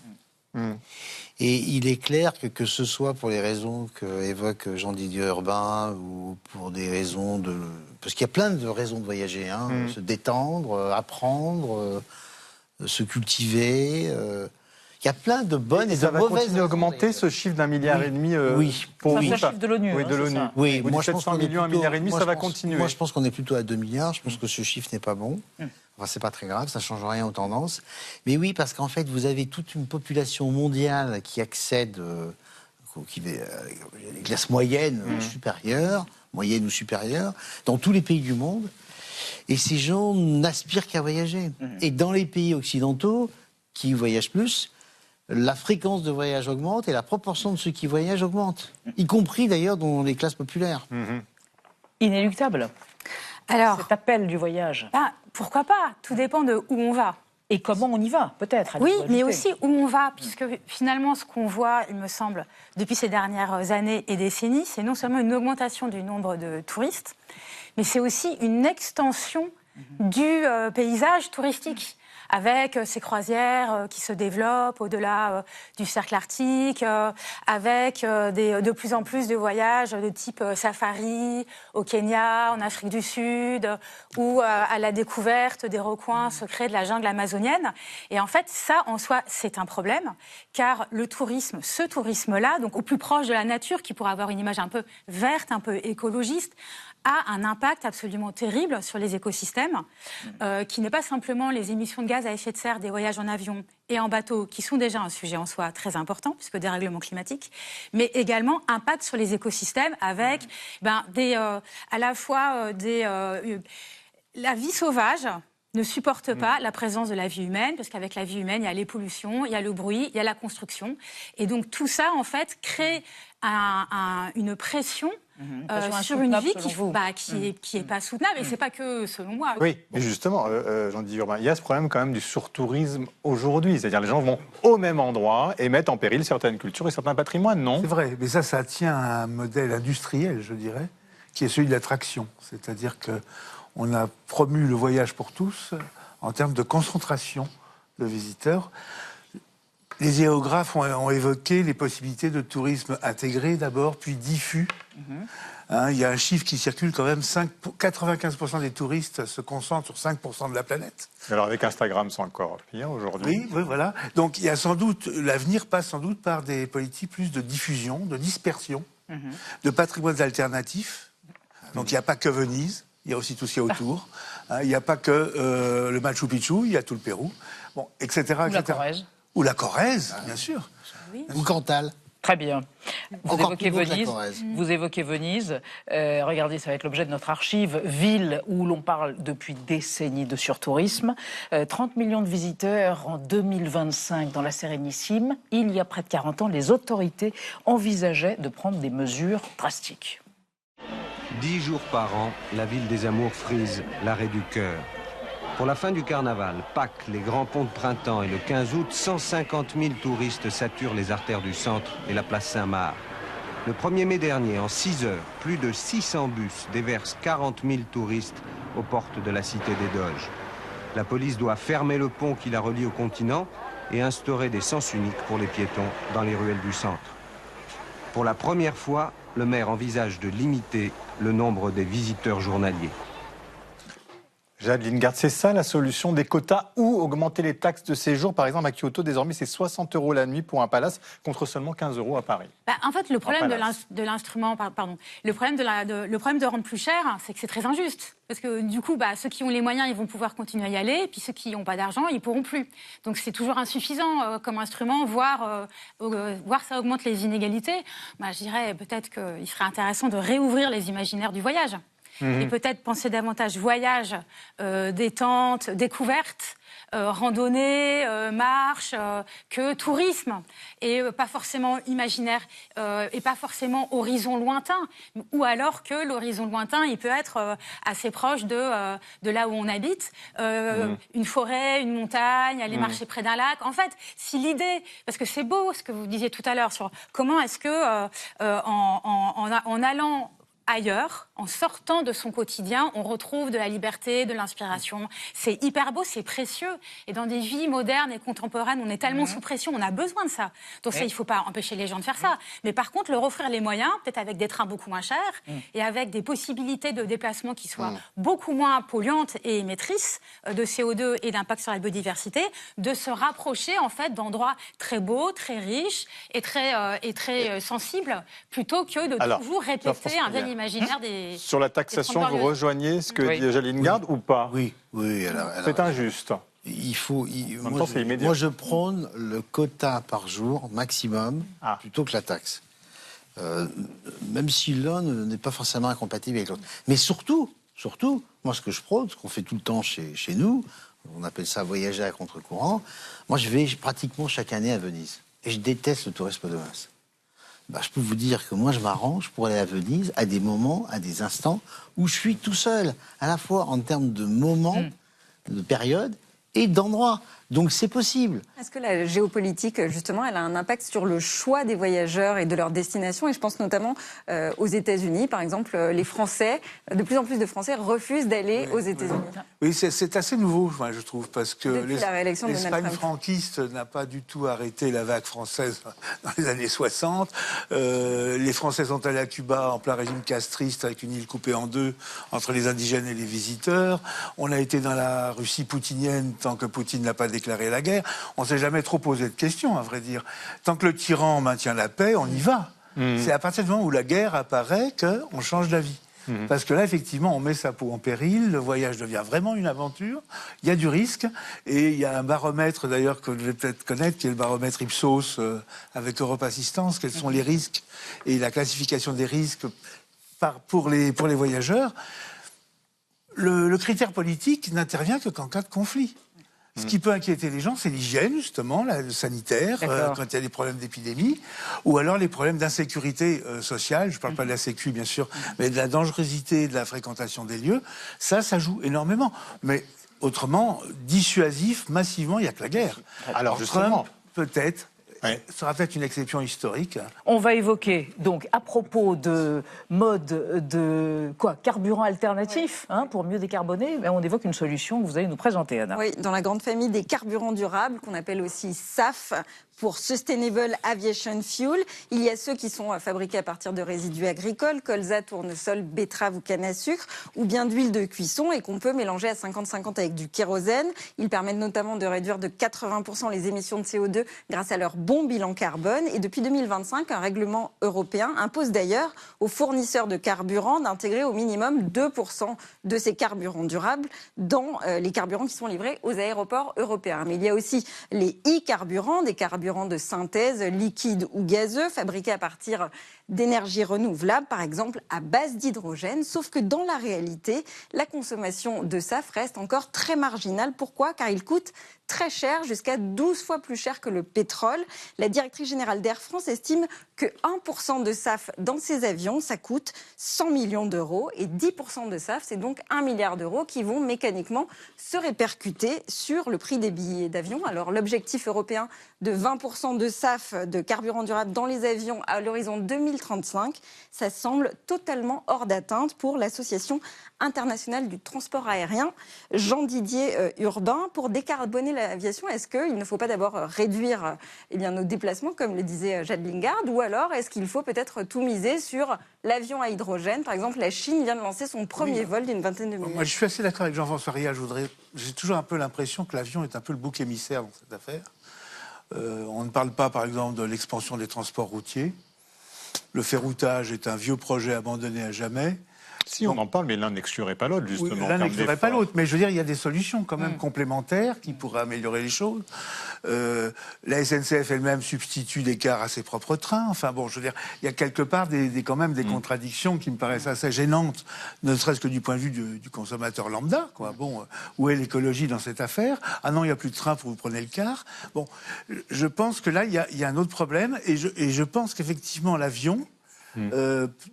Et il est clair que ce soit pour les raisons qu'évoque Jean-Didier Urbain ou pour des raisons de... Parce qu'il y a plein de raisons de voyager, se détendre, apprendre... se cultiver. Il y a plein de bonnes et de mauvaises... Ça va continuer à augmenter ce chiffre d'1,5 milliard Oui. C'est un chiffre de l'ONU. Oui, de l'ONU. Oui, moi je pense 700 millions, 1,5 milliard, ça va continuer. Moi je pense qu'on est plutôt à 2 milliards. Je pense que ce chiffre n'est pas bon. Enfin, c'est pas très grave, ça change rien aux tendances. Mais oui, parce qu'en fait, vous avez toute une population mondiale qui accède... les classes moyennes supérieures, moyennes ou supérieures, dans tous les pays du monde. Et ces gens n'aspirent qu'à voyager. Et dans les pays occidentaux, qui voyagent plus, la fréquence de voyage augmente et la proportion de ceux qui voyagent augmente. Y compris d'ailleurs dans les classes populaires. Inéluctable. Alors, cet appel du voyage. Pourquoi pas? Tout dépend de où on va. Et comment on y va, peut-être. Oui, mais aussi où on va, puisque finalement, ce qu'on voit, il me semble, depuis ces dernières années et décennies, c'est non seulement une augmentation du nombre de touristes, mais c'est aussi une extension du paysage touristique. avec ces croisières qui se développent au-delà du cercle arctique, avec de plus en plus de voyages de type safari au Kenya, en Afrique du Sud, ou à la découverte des recoins secrets de la jungle amazonienne. Et en fait, ça, en soi, c'est un problème, car le tourisme, ce tourisme-là, donc au plus proche de la nature, qui pourrait avoir une image un peu verte, un peu écologiste, a un impact absolument terrible sur les écosystèmes, qui n'est pas simplement les émissions de gaz à effet de serre des voyages en avion et en bateau, qui sont déjà un sujet en soi très important, puisque dérèglement climatique, mais également impact sur les écosystèmes avec à la fois la vie sauvage ne supporte pas la présence de la vie humaine, parce qu'avec la vie humaine, il y a les pollutions, il y a le bruit, il y a la construction. Et donc tout ça, en fait, crée une pression sur une vie qui est pas soutenable. Et c'est pas que selon moi. Oui, mais justement, Jean-Didier Urbain, il y a ce problème quand même du surtourisme aujourd'hui. C'est-à-dire les gens vont au même endroit et mettent en péril certaines cultures et certains patrimoines, non? C'est vrai, mais ça tient à un modèle industriel, je dirais, qui est celui de l'attraction. C'est-à-dire qu'on a promu le voyage pour tous en termes de concentration de visiteurs. Les géographes ont évoqué les possibilités de tourisme intégré d'abord, puis diffus. Il y a un chiffre qui circule quand même, 95% des touristes se concentrent sur 5% de la planète. Alors avec Instagram, c'est encore pire aujourd'hui. Oui, voilà. Donc il y a sans doute, l'avenir passe sans doute par des politiques plus de diffusion, de dispersion, de patrimoines alternatifs. Donc il n'y a pas que Venise, il y a aussi tout ce qu'il y a autour. Il n'y a pas que le Machu Picchu, il y a tout le Pérou, bon, etc. Ou la Corrèze. Ou la Corrèze, bien sûr. Oui. Ou Cantal. Très bien. Vous Encore évoquez plus beau que la Venise. Corrèze. Vous évoquez Venise. Regardez, ça va être l'objet de notre archive. Ville où l'on parle depuis décennies de surtourisme. 30 millions de visiteurs en 2025 dans la Sérénissime. Il y a près de 40 ans, les autorités envisageaient de prendre des mesures drastiques. 10 jours par an, la ville des amours frise l'arrêt du cœur. Pour la fin du carnaval, Pâques, les grands ponts de printemps et le 15 août, 150 000 touristes saturent les artères du centre et la place Saint-Marc. Le 1er mai dernier, en 6 heures, plus de 600 bus déversent 40 000 touristes aux portes de la cité des Doges. La police doit fermer le pont qui la relie au continent et instaurer des sens uniques pour les piétons dans les ruelles du centre. Pour la première fois, le maire envisage de limiter le nombre des visiteurs journaliers. Jade Lingard, c'est ça la solution, des quotas ou augmenter les taxes de séjour? Par exemple, à Kyoto, désormais, c'est 60 € la nuit pour un palace contre seulement 15 € à Paris. En fait, le problème de l'instrument, le problème de rendre plus cher, c'est que c'est très injuste. Parce que du coup, ceux qui ont les moyens, ils vont pouvoir continuer à y aller, et puis ceux qui n'ont pas d'argent, ils ne pourront plus. Donc c'est toujours insuffisant comme instrument, voire ça augmente les inégalités. Je dirais peut-être qu'il serait intéressant de réouvrir les imaginaires du voyage. Et peut-être penser davantage voyage, détente, découverte, randonnée, marche, que tourisme, et pas forcément imaginaire, et pas forcément horizon lointain, ou alors que l'horizon lointain, il peut être assez proche de là où on habite, une forêt, une montagne, aller marcher près d'un lac. En fait, si l'idée, parce que c'est beau ce que vous disiez tout à l'heure sur comment est-ce que en allant ailleurs, en sortant de son quotidien, on retrouve de la liberté, de l'inspiration. C'est hyper beau, c'est précieux. Et dans des vies modernes et contemporaines, on est tellement sous pression, on a besoin de ça. Donc ça, il ne faut pas empêcher les gens de faire ça. Mais par contre, leur offrir les moyens, peut-être avec des trains beaucoup moins chers et avec des possibilités de déplacement qui soient beaucoup moins polluantes et émettrices de CO2 et d'impact sur la biodiversité, de se rapprocher en fait d'endroits très beaux, très riches et très sensibles, plutôt que de toujours répéter un vieil imaginaire des... Sur la taxation, vous rejoignez ce que dit Jade Lingard ou pas? Oui. Alors, c'est injuste. Moi, je prône le quota par jour maximum plutôt que la taxe. Même si l'un n'est pas forcément incompatible avec l'autre. Mais surtout, moi, ce que je prône, ce qu'on fait tout le temps chez nous, on appelle ça voyager à contre-courant. Moi, je vais pratiquement chaque année à Venise. Et je déteste le tourisme de masse. Je peux vous dire que moi, je m'arrange pour aller à Venise à des moments, à des instants où je suis tout seul, à la fois en termes de moments, de période et d'endroits. Donc c'est possible. Est-ce que la géopolitique, justement, elle a un impact sur le choix des voyageurs et de leur destination? Et je pense notamment aux États-Unis, par exemple, les Français, de plus en plus de Français refusent d'aller aux États-Unis. Oui, c'est assez nouveau, je trouve, parce que l'Espagne franquiste n'a pas du tout arrêté la vague française dans les années 60. Les Français sont allés à Cuba en plein régime castriste, avec une île coupée en deux entre les indigènes et les visiteurs. On a été dans la Russie poutinienne tant que Poutine n'a pas déclaré la guerre. On ne s'est jamais trop posé de questions, à vrai dire. Tant que le tyran maintient la paix, on y va. C'est à partir du moment où la guerre apparaît qu'on change d'avis. Parce que là, effectivement, on met sa peau en péril, le voyage devient vraiment une aventure, il y a du risque, et il y a un baromètre, d'ailleurs, que vous devez peut-être connaître, qui est le baromètre Ipsos, avec Europe Assistance, quels sont les risques, et la classification des risques pour les voyageurs. Le critère politique n'intervient que qu'en cas de conflit. Ce qui peut inquiéter les gens, c'est l'hygiène, justement, le sanitaire, quand il y a des problèmes d'épidémie, ou alors les problèmes d'insécurité sociale. Je ne parle pas de la sécu, bien sûr, mais de la dangerosité de la fréquentation des lieux. Ça joue énormément. Mais autrement, dissuasif, massivement, il n'y a que la guerre. Alors justement, Trump, peut-être, sera peut-être une exception historique. On va évoquer, donc, à propos de mode de carburant alternatif, pour mieux décarboner, on évoque une solution que vous allez nous présenter, Anna. Oui, dans la grande famille des carburants durables, qu'on appelle aussi SAF, pour Sustainable Aviation Fuel. Il y a ceux qui sont fabriqués à partir de résidus agricoles, colza, tournesol, betterave ou canne à sucre, ou bien d'huile de cuisson, et qu'on peut mélanger à 50-50 avec du kérosène. Ils permettent notamment de réduire de 80% les émissions de CO2 grâce à leur bon bilan carbone. Et depuis 2025, un règlement européen impose d'ailleurs aux fournisseurs de carburant d'intégrer au minimum 2% de ces carburants durables dans les carburants qui sont livrés aux aéroports européens. Mais il y a aussi les e-carburants, des carburants de synthèse, liquide ou gazeux, fabriqués à partir d'énergie renouvelable, par exemple à base d'hydrogène. Sauf que dans la réalité, la consommation de SAF reste encore très marginale. Pourquoi ? Car il coûte très cher, jusqu'à 12 fois plus cher que le pétrole. La directrice générale d'Air France estime que 1% de SAF dans ses avions, ça coûte 100 millions d'euros. Et 10% de SAF, c'est donc 1 milliard d'euros qui vont mécaniquement se répercuter sur le prix des billets d'avion. Alors l'objectif européen de 20% de SAF, de carburant durable dans les avions à l'horizon 2035, ça semble totalement hors d'atteinte pour l'Association internationale du transport aérien. Jean-Didier Urbain, pour décarboner l'aviation, est-ce qu'il ne faut pas d'abord réduire nos déplacements, comme le disait Jade Lingard, ou alors est-ce qu'il faut peut-être tout miser sur l'avion à hydrogène ? Par exemple, la Chine vient de lancer son premier vol d'une vingtaine de minutes. Moi, je suis assez d'accord avec Jean-François Ria. J'ai toujours un peu l'impression que l'avion est un peu le bouc émissaire dans cette affaire. On ne parle pas, par exemple, de l'expansion des transports routiers. Le ferroutage est un vieux projet abandonné à jamais. Si, on en parle, mais l'un n'exclurait pas l'autre, justement. Oui, l'un n'exclurait pas l'autre, mais je veux dire, il y a des solutions quand même complémentaires qui pourraient améliorer les choses. La SNCF elle-même substitue des cars à ses propres trains. Enfin bon, je veux dire, il y a quelque part quand même des contradictions qui me paraissent assez gênantes, ne serait-ce que du point de vue du consommateur lambda, quoi. Bon, où est l'écologie dans cette affaire ? Ah non, il n'y a plus de train pour vous prenez le car. Bon, je pense que là, il y a un autre problème, et je pense qu'effectivement, l'avion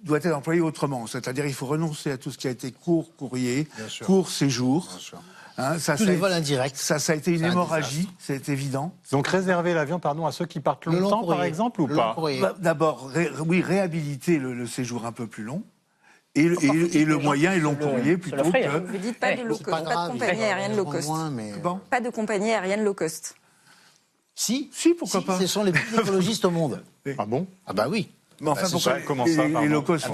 doit être employé autrement. C'est-à-dire il faut renoncer à tout ce qui a été court courrier, court séjour. Tous les vols indirects. Ça a été une hémorragie, c'est évident. Donc réserver l'avion, à ceux qui partent longtemps, par exemple, ou pas ? D'abord, réhabiliter le séjour un peu plus long. Et le moyen et long courrier plutôt que... Vous dites pas de low cost, pas de compagnie aérienne low cost. Pas de compagnie aérienne low cost. Si, pourquoi pas. Ce sont les plus écologistes au monde. Ah bon ? Ah bah oui. Mais enfin, comment ça, les low cost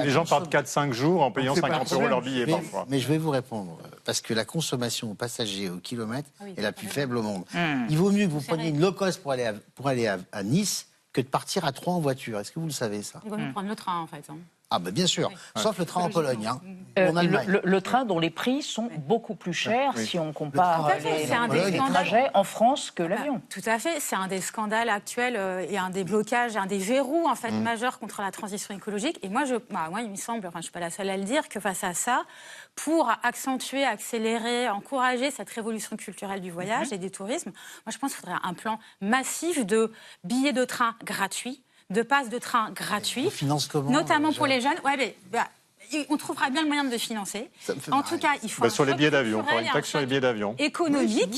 les gens partent 4-5 jours en payant 50 € leur billet parfois. Mais je vais vous répondre, parce que la consommation aux passagers au kilomètre est la plus faible au monde. Il vaut mieux que vous preniez une low cost pour aller à Nice que de partir à Troyes en voiture. Est-ce que vous le savez, ça ? Il vaut mieux prendre le train, en fait. Ah bah bien sûr, sauf le train en Pologne, en Allemagne. Le train dont les prix sont beaucoup plus chers si on compare les trajets en France que l'avion. Tout à fait, c'est un des scandales actuels et un des blocages, un des verrous en fait majeurs contre la transition écologique. Et moi, il me semble, je ne suis pas la seule à le dire, que face à ça, pour accentuer, accélérer, encourager cette révolution culturelle du voyage et du tourisme, moi je pense qu'il faudrait un plan massif de billets de train gratuits, de passes de train gratuits, finance comment, notamment pour les jeunes. on trouvera bien le moyen de le financer. En tout cas, il faut sur les billets d'avion, encore une taxe sur les billets d'avion. Économique,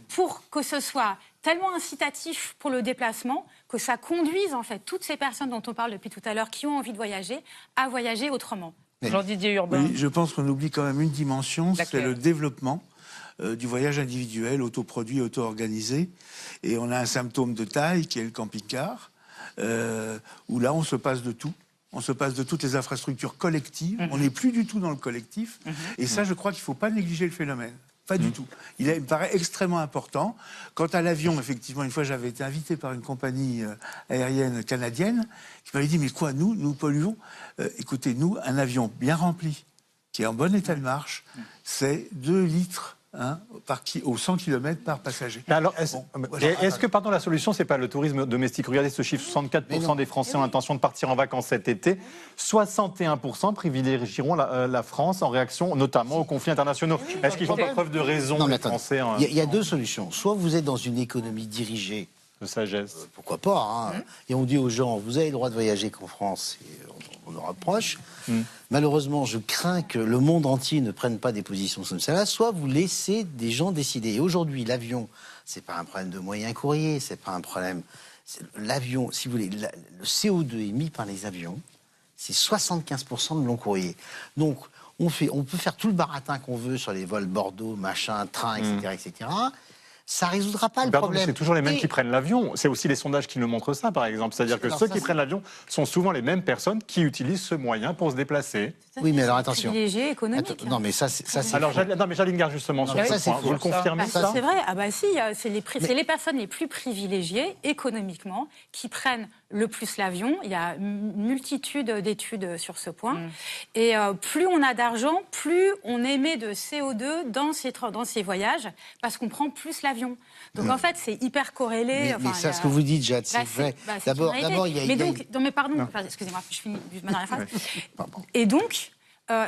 pour que ce soit tellement incitatif pour le déplacement que ça conduise en fait toutes ces personnes dont on parle depuis tout à l'heure qui ont envie de voyager à voyager autrement. Jean-Didier Urbain. Oui, je pense qu'on oublie quand même une dimension, c'est le développement du voyage individuel, autoproduit, auto-organisé. Et on a un symptôme de taille qui est le camping-car, où là on se passe de tout. On se passe de toutes les infrastructures collectives. On n'est plus du tout dans le collectif. Et ça, je crois qu'il ne faut pas négliger le phénomène. Pas du tout. Il me paraît extrêmement important. Quant à l'avion, effectivement, une fois, j'avais été invité par une compagnie aérienne canadienne qui m'avait dit, mais quoi, nous polluons. Écoutez, nous, un avion bien rempli, qui est en bon état de marche, c'est 2 litres au 100 km par passager. Alors, est-ce que, pardon, la solution, c'est pas le tourisme domestique? Regardez ce chiffre, 64% des Français ont l'intention de partir en vacances cet été. 61% privilégieront la France en réaction, notamment aux conflits internationaux. Est-ce qu'ils font pas preuve de raison, les Français? Il y a 2 solutions. Soit vous êtes dans une économie dirigée, de sagesse. Pourquoi pas, et on dit aux gens, vous avez le droit de voyager qu'en France, et on nous rapproche. Malheureusement, je crains que le monde entier ne prenne pas des positions comme celle-là, soit vous laissez des gens décider. Et aujourd'hui, l'avion, c'est pas un problème de moyens courriers, c'est pas un problème... L'avion, si vous voulez, le CO2 émis par les avions, c'est 75% de long courrier. Donc, on peut faire tout le baratin qu'on veut sur les vols Bordeaux, machin, train, etc., etc., ça ne résoudra pas le problème. C'est toujours les mêmes qui prennent l'avion. C'est aussi les sondages qui nous montrent ça, par exemple. C'est-à-dire que ceux qui prennent l'avion sont souvent les mêmes personnes qui utilisent ce moyen pour se déplacer. Oui, mais alors attention. Privilégié économique. Non, mais ça c'est. Alors, non, mais Jaline Garde, justement, sur ce point. Vous le confirmez, ça? C'est vrai. Ah bah si, c'est les personnes les plus privilégiées économiquement qui prennent le plus l'avion. Il y a une multitude d'études sur ce point. Et plus on a d'argent, plus on émet de CO2 dans ces voyages, parce qu'on prend plus l'avion. Donc en fait, c'est hyper corrélé. Mais ça, ce que vous dites, Jade, c'est vrai. D'abord, il y a... Mais donc, non, mais pardon, excusez-moi, je finis ma dernière phrase. Et donc,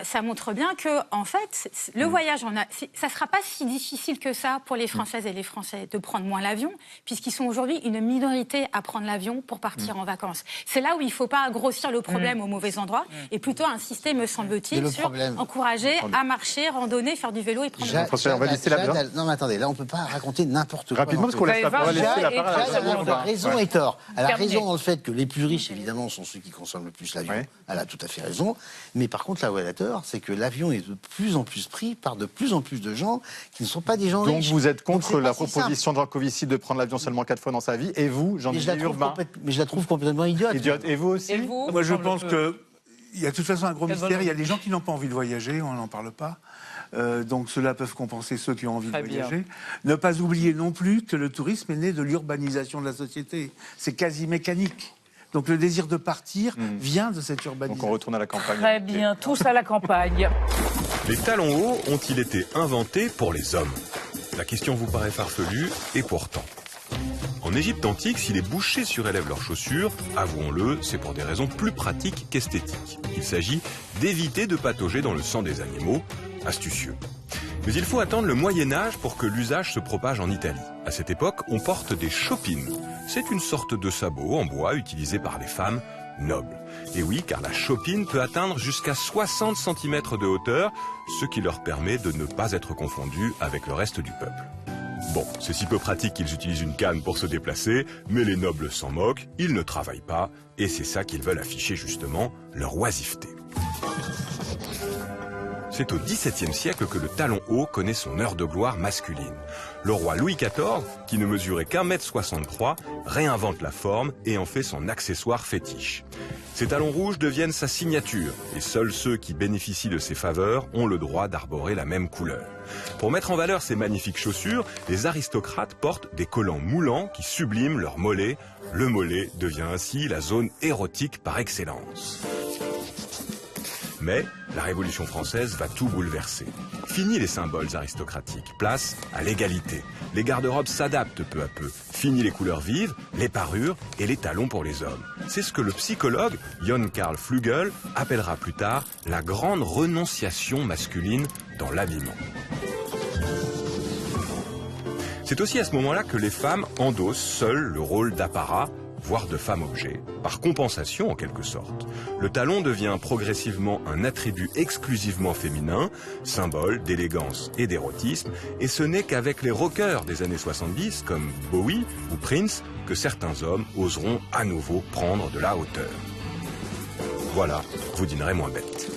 ça montre bien que, en fait, le voyage, ça ne sera pas si difficile que ça pour les Françaises et les Français de prendre moins l'avion, puisqu'ils sont aujourd'hui une minorité à prendre l'avion pour partir en vacances. C'est là où il ne faut pas grossir le problème au mauvais endroit, et plutôt insister, me semble-t-il, sur encourager à marcher, randonner, faire du vélo et prendre l'avion. Non, mais attendez, là, on ne peut pas raconter n'importe quoi. Rapidement, parce qu'on laisse la parole Elle a raison et tort. Elle a raison dans le fait que les plus riches, évidemment, sont ceux qui consomment le plus l'avion. Elle a tout à fait raison. Mais par contre, là où elle a tort, c'est que l'avion est de plus en plus pris par de plus en plus de gens qui ne sont pas des gens riches. Donc vous êtes contre la proposition de Jean Covici de prendre l'avion seulement 4 fois dans sa vie, et vous, Jean-Didier Urbain? Mais je la trouve complètement idiote. Et vous aussi? Moi, je pense qu'il y a de toute façon un gros mystère. Il y a des gens qui n'ont pas envie de voyager, on n'en parle pas. Donc ceux-là peuvent compenser ceux qui ont envie de voyager. Ne pas oublier non plus que le tourisme est né de l'urbanisation de la société. C'est quasi mécanique. Donc le désir de partir vient de cette urbanisation. Donc on retourne à la campagne. Très bien, tous à la campagne. Les talons hauts ont-ils été inventés pour les hommes? La question vous paraît farfelue, et pourtant. En Égypte antique, si les bouchers surélèvent leurs chaussures, avouons-le, c'est pour des raisons plus pratiques qu'esthétiques. Il s'agit d'éviter de patauger dans le sang des animaux, astucieux. Mais il faut attendre le Moyen-Âge pour que l'usage se propage en Italie. À cette époque, on porte des chopines. C'est une sorte de sabot en bois utilisé par les femmes nobles. Et oui, car la chopine peut atteindre jusqu'à 60 cm de hauteur, ce qui leur permet de ne pas être confondus avec le reste du peuple. Bon, c'est si peu pratique qu'ils utilisent une canne pour se déplacer, mais les nobles s'en moquent, ils ne travaillent pas, et c'est ça qu'ils veulent afficher justement, leur oisiveté. C'est au XVIIe siècle que le talon haut connaît son heure de gloire masculine. Le roi Louis XIV, qui ne mesurait qu'1,63 m, réinvente la forme et en fait son accessoire fétiche. Ces talons rouges deviennent sa signature, et seuls ceux qui bénéficient de ses faveurs ont le droit d'arborer la même couleur. Pour mettre en valeur ces magnifiques chaussures, les aristocrates portent des collants moulants qui subliment leurs mollets. Le mollet devient ainsi la zone érotique par excellence. Mais la Révolution française va tout bouleverser. Fini les symboles aristocratiques, place à l'égalité. Les garde-robes s'adaptent peu à peu. Fini les couleurs vives, les parures et les talons pour les hommes. C'est ce que le psychologue Jon Carl Flügel appellera plus tard la grande renonciation masculine dans l'habillement. C'est aussi à ce moment-là que les femmes endossent seules le rôle d'apparat, voire de femme-objet, par compensation en quelque sorte. Le talon devient progressivement un attribut exclusivement féminin, symbole d'élégance et d'érotisme, et ce n'est qu'avec les rockers des années 70, comme Bowie ou Prince, que certains hommes oseront à nouveau prendre de la hauteur. Voilà, vous dînerez moins bête.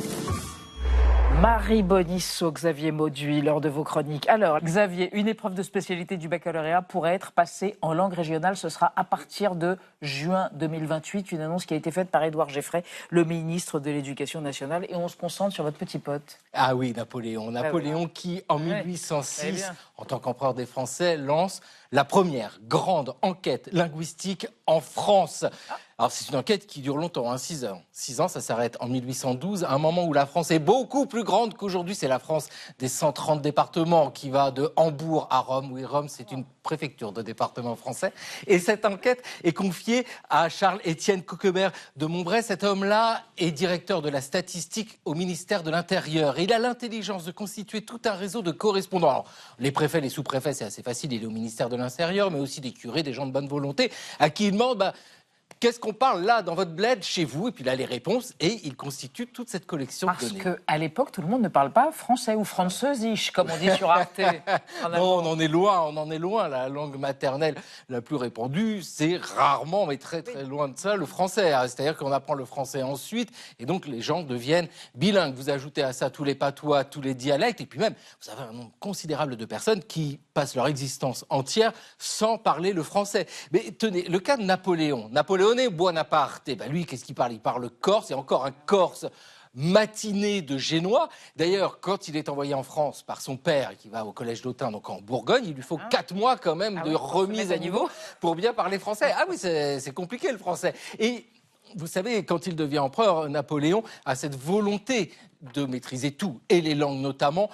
Marie Bonisseau, Xavier Mauduit, l'heure de vos chroniques. Alors, Xavier, une épreuve de spécialité du baccalauréat pourrait être passée en langue régionale. Ce sera à partir de juin 2028, une annonce qui a été faite par Édouard Geffray, le ministre de l'Éducation nationale. Et on se concentre sur votre petit pote. Ah oui, Napoléon. Napoléon qui, en 1806, en tant qu'empereur des Français, lance la première grande enquête linguistique en France. Alors c'est une enquête qui dure longtemps, 6 ans. 6 ans, ça s'arrête en 1812, à un moment où la France est beaucoup plus grande qu'aujourd'hui. C'est la France des 130 départements qui va de Hambourg à Rome. Oui, Rome, c'est une préfecture de département français. Et cette enquête est confiée à Charles-Étienne Coquebert de Montbray. Cet homme-là est directeur de la statistique au ministère de l'Intérieur. Et il a l'intelligence de constituer tout un réseau de correspondants. Alors, les préfets, les sous-préfets, c'est assez facile, il est au ministère de l'Intérieur, mais aussi des curés, des gens de bonne volonté, à qui il demande... Qu'est-ce qu'on parle là dans votre bled chez vous? Et puis là, les réponses, et il constitue toute cette collection de données. Parce qu'à l'époque, tout le monde ne parle pas français ou französisch, comme on dit sur Arte. Non, on en est loin. La langue maternelle la plus répandue, c'est rarement, mais très très loin de ça, le français. C'est-à-dire qu'on apprend le français ensuite, et donc les gens deviennent bilingues. Vous ajoutez à ça tous les patois, tous les dialectes, et puis même, vous avez un nombre considérable de personnes qui passent leur existence entière sans parler le français. Mais tenez, le cas de Napoléon Bonaparte, lui, qu'est-ce qu'il parle? Il parle corse, et encore un corse matiné de génois. D'ailleurs, quand il est envoyé en France par son père, qui va au collège d'Autun, donc en Bourgogne, il lui faut 4 mois quand même de remise à niveau pour bien parler français. Ah oui, c'est compliqué le français. Et vous savez, quand il devient empereur, Napoléon a cette volonté de maîtriser tout, et les langues notamment,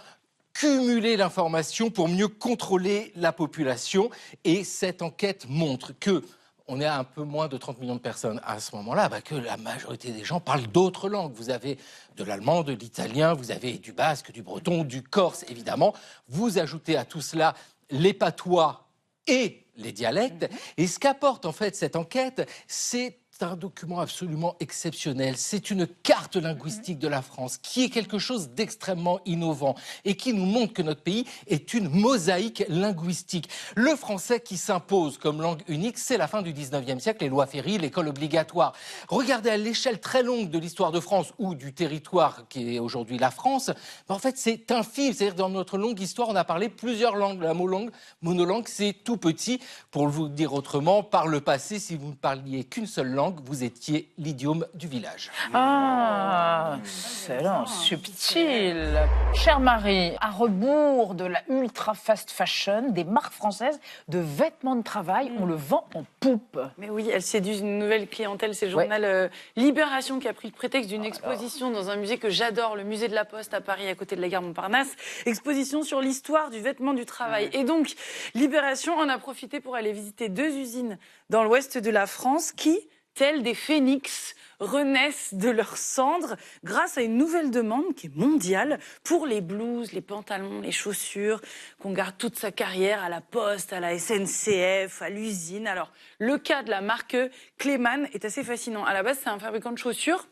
cumuler l'information pour mieux contrôler la population. Et cette enquête montre que on est à un peu moins de 30 millions de personnes à ce moment-là, que la majorité des gens parlent d'autres langues. Vous avez de l'allemand, de l'italien, vous avez du basque, du breton, du corse, évidemment. Vous ajoutez à tout cela les patois et les dialectes. Et ce qu'apporte en fait cette enquête, c'est un document absolument exceptionnel. C'est une carte linguistique de la France qui est quelque chose d'extrêmement innovant et qui nous montre que notre pays est une mosaïque linguistique. Le français qui s'impose comme langue unique, c'est la fin du 19e siècle, les lois Ferry, l'école obligatoire. Regardez à l'échelle très longue de l'histoire de France ou du territoire qui est aujourd'hui la France, en fait c'est infime. C'est-à-dire dans notre longue histoire, on a parlé plusieurs langues. La monolangue, c'est tout petit. Pour vous dire autrement, par le passé, si vous ne parliez qu'une seule langue, vous étiez l'idiome du village. Ah, excellent, subtil. Chère Marie, à rebours de la ultra fast fashion, des marques françaises de vêtements de travail, on le vend en poupe. Mais oui, elles séduisent une nouvelle clientèle. C'est le journal Libération qui a pris le prétexte d'une exposition dans un musée que j'adore, le musée de la Poste à Paris, à côté de la gare Montparnasse. Exposition sur l'histoire du vêtement du travail. Et donc, Libération en a profité pour aller visiter 2 usines dans l'ouest de la France qui, tels des phénix, renaissent de leurs cendres grâce à une nouvelle demande qui est mondiale pour les blouses, les pantalons, les chaussures, qu'on garde toute sa carrière à la Poste, à la SNCF, à l'usine. Alors, le cas de la marque Cléman est assez fascinant. À la base, c'est un fabricant de chaussures,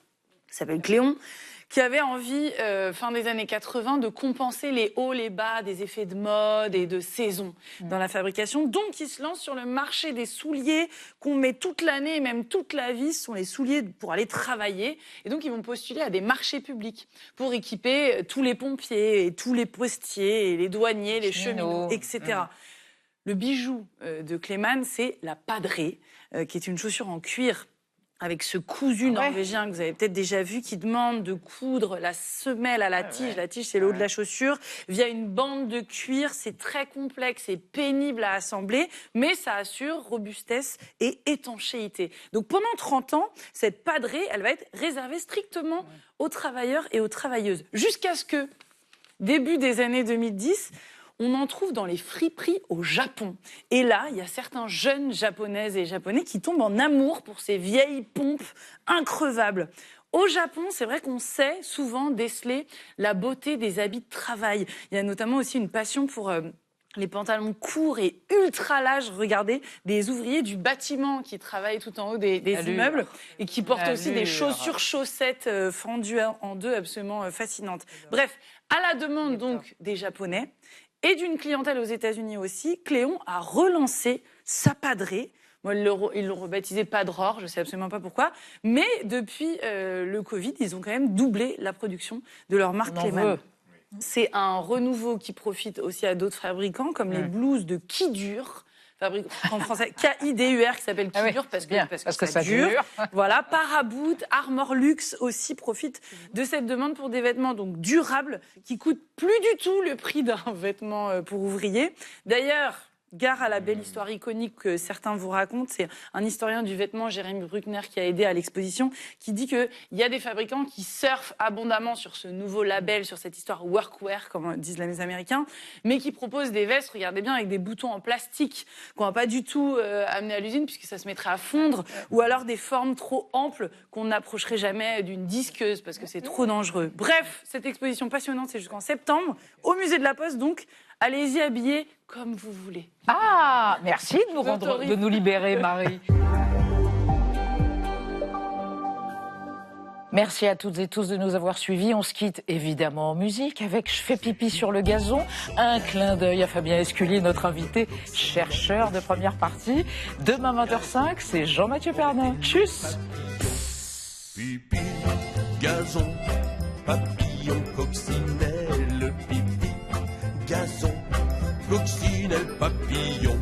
qui s'appelle Cléon, qui avait envie, fin des années 80, de compenser les hauts, les bas des effets de mode et de saison dans la fabrication. Donc, il se lance sur le marché des souliers qu'on met toute l'année et même toute la vie. Ce sont les souliers pour aller travailler. Et donc, ils vont postuler à des marchés publics pour équiper tous les pompiers, et tous les postiers, et les douaniers, les cheminots, etc. Le bijou de Cléman, c'est la padrée, qui est une chaussure en cuir avec ce cousu norvégien que vous avez peut-être déjà vu, qui demande de coudre la semelle à la tige. La tige, c'est le haut de la chaussure, via une bande de cuir. C'est très complexe et pénible à assembler, mais ça assure robustesse et étanchéité. Donc pendant 30 ans, cette padrée, elle va être réservée strictement aux travailleurs et aux travailleuses. Jusqu'à ce que, début des années 2010, on en trouve dans les friperies au Japon. Et là, il y a certains jeunes japonaises et japonais qui tombent en amour pour ces vieilles pompes increvables. Au Japon, c'est vrai qu'on sait souvent déceler la beauté des habits de travail. Il y a notamment aussi une passion pour les pantalons courts et ultra larges, regardez, des ouvriers du bâtiment qui travaillent tout en haut des immeubles et qui portent aussi des chaussures chaussettes fendues en deux absolument fascinantes. Bref, à la demande donc des Japonais et d'une clientèle aux États-Unis aussi, Cléon a relancé sa padrée. Moi, ils l'ont rebaptisé Padror, je ne sais absolument pas pourquoi. Mais depuis le Covid, ils ont quand même doublé la production de leur marque Clément. C'est un renouveau qui profite aussi à d'autres fabricants, comme les blouses de Kidur, en français K-I-D-U-R, qui s'appelle Kidur parce que ça dure. Voilà, Paraboot, Armor Luxe aussi profitent de cette demande pour des vêtements donc durables qui coûtent plus du tout le prix d'un vêtement pour ouvrier. D'ailleurs, gare à la belle histoire iconique que certains vous racontent. C'est un historien du vêtement, Jérémy Bruckner, qui a aidé à l'exposition, qui dit qu'il y a des fabricants qui surfent abondamment sur ce nouveau label, sur cette histoire workwear, comme disent les Américains, mais qui proposent des vestes, regardez bien, avec des boutons en plastique qu'on va pas du tout amener à l'usine, puisque ça se mettrait à fondre, ou alors des formes trop amples qu'on n'approcherait jamais d'une disqueuse, parce que c'est trop dangereux. Bref, cette exposition passionnante, c'est jusqu'en septembre, au Musée de la Poste, donc. Allez-y habillez comme vous voulez. Ah, merci de nous libérer, Marie. Merci à toutes et tous de nous avoir suivis. On se quitte évidemment en musique avec Je fais pipi sur le gazon. Un clin d'œil à Fabien Esculier, notre invité chercheur de première partie. Demain 20h05, c'est Jean-Mathieu Pernin. Tchuss. Pipi, gazon, papillon, coccinelle, pipi, gazon, coccinelle, papillon.